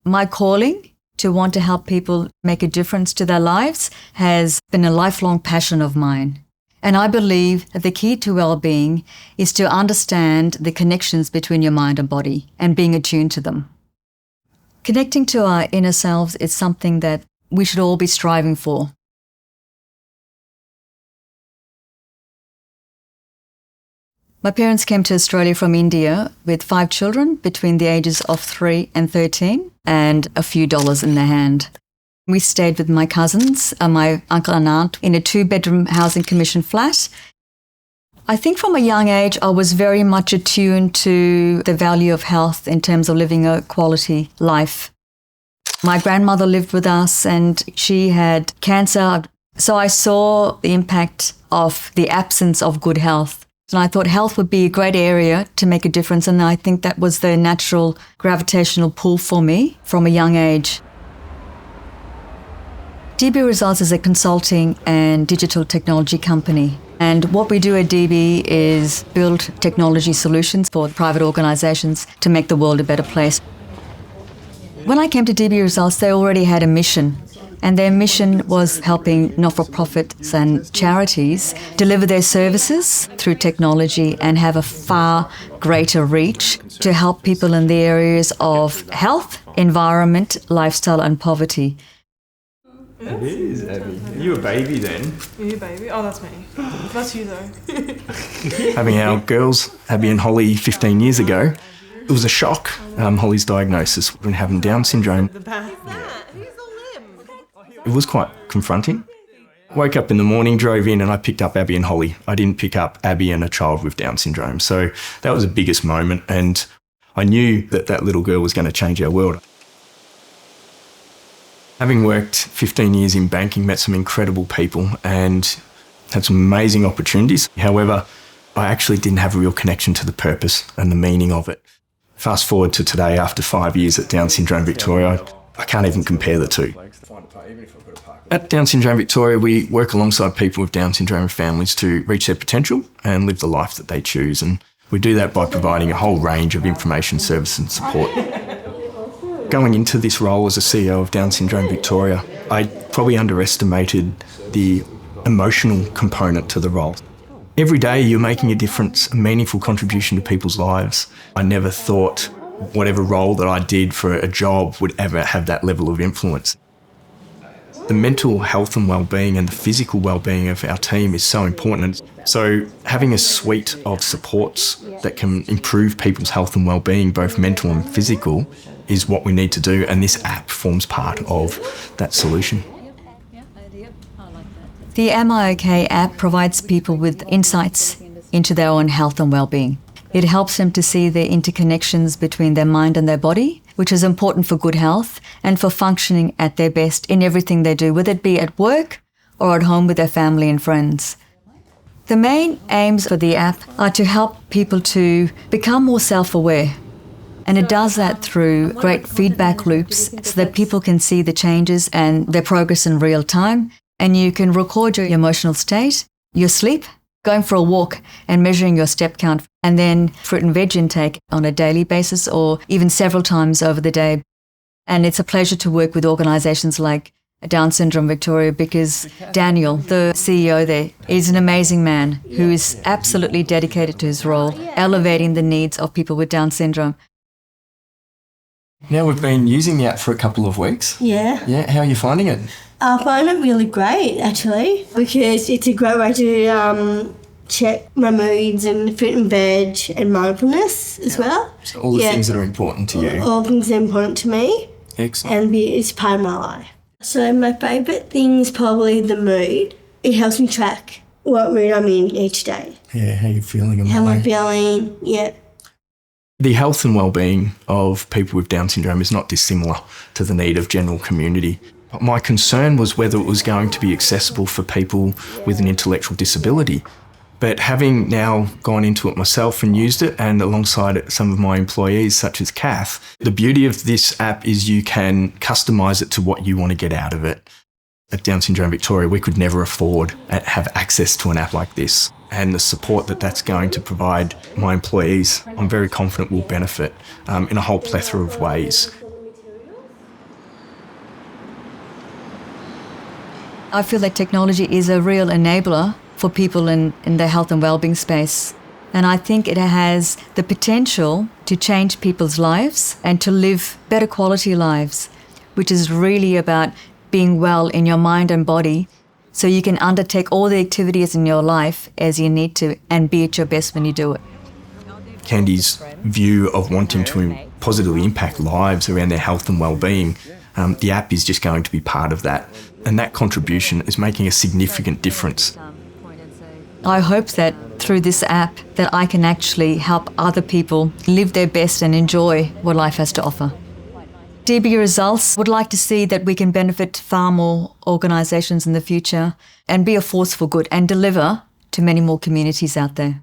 My calling to want to help people make a difference to their lives has been a lifelong passion of mine. And I believe that the key to well-being is to understand the connections between your mind and body and being attuned to them. Connecting to our inner selves is something that we should all be striving for. My parents came to Australia from India with 5 children between the ages of 3 and 13 and a few dollars in their hand. We stayed with my cousins, my uncle and aunt, in a 2-bedroom Housing Commission flat. I think from a young age, I was very much attuned to the value of health in terms of living a quality life. My grandmother lived with us and she had cancer. So I saw the impact of the absence of good health. And I thought health would be a great area to make a difference. And I think that was the natural gravitational pull for me from a young age. DB Results is a consulting and digital technology company. And what we do at DB is build technology solutions for private organisations to make the world a better place. When I came to DB Results, they already had a mission. And their mission was helping not-for-profits and charities deliver their services through technology and have a far greater reach to help people in the areas of health, environment, lifestyle and poverty. It is, Abby. Are you a baby then? Are you a baby? Oh, that's me. That's you though. Having our girls, Abby and Holly, 15 years ago, it was a shock, Holly's diagnosis when having Down syndrome. It was quite confronting. Woke up in the morning, drove in and I picked up Abby and Holly. I didn't pick up Abby and a child with Down syndrome. So that was the biggest moment and I knew that that little girl was going to change our world. Having worked 15 years in banking, met some incredible people and had some amazing opportunities. However, I actually didn't have a real connection to the purpose and the meaning of it. Fast forward to today, after 5 years at Down Syndrome Victoria, I can't even compare the two. At Down Syndrome Victoria, we work alongside people with Down syndrome and families to reach their potential and live the life that they choose. And we do that by providing a whole range of information, service and support. Going into this role as a CEO of Down Syndrome Victoria, I probably underestimated the emotional component to the role. Every day you're making a difference, a meaningful contribution to people's lives. I never thought whatever role that I did for a job would ever have that level of influence. The mental health and well-being and the physical well-being of our team is so important. So having a suite of supports that can improve people's health and well-being, both mental and physical, is what we need to do. And this app forms part of that solution. The Am I OK app provides people with insights into their own health and well-being. It helps them to see the interconnections between their mind and their body, which is important for good health and for functioning at their best in everything they do, whether it be at work or at home with their family and friends. The main aims for the app are to help people to become more self-aware. And it does that through great feedback loops so that people can see the changes and their progress in real time. And you can record your emotional state, your sleep, going for a walk and measuring your step count, and then fruit and veg intake on a daily basis or even several times over the day. And it's a pleasure to work with organisations like Down Syndrome Victoria because Daniel, the CEO there, is an amazing man who is absolutely dedicated to his role, elevating the needs of people with Down syndrome. Now we've been using the app for a couple of weeks. Yeah. Yeah, how are you finding it? I find it really great, actually, because it's a great way to check my moods and fruit and veg and mindfulness as well. So all the things that are important to you. All things that are important to me. Excellent. And it's part of my life. So my favourite thing is probably the mood. It helps me track what mood I'm in each day. Yeah, how you're feeling. How I'm feeling, yeah. The health and well-being of people with Down syndrome is not dissimilar to the need of general community. My concern was whether it was going to be accessible for people with an intellectual disability. But having now gone into it myself and used it, and alongside it, some of my employees, such as Kath, the beauty of this app is you can customise it to what you want to get out of it. At Down Syndrome Victoria, we could never afford to have access to an app like this. And the support that that's going to provide my employees, I'm very confident will benefit in a whole plethora of ways. I feel that technology is a real enabler for people in the health and wellbeing space. And I think it has the potential to change people's lives and to live better quality lives, which is really about being well in your mind and body so you can undertake all the activities in your life as you need to and be at your best when you do it. Candy's view of wanting to positively impact lives around their health and well-being, the app is just going to be part of that. And that contribution is making a significant difference. I hope that through this app that I can actually help other people live their best and enjoy what life has to offer. DB Results would like to see that we can benefit far more organisations in the future and be a force for good and deliver to many more communities out there.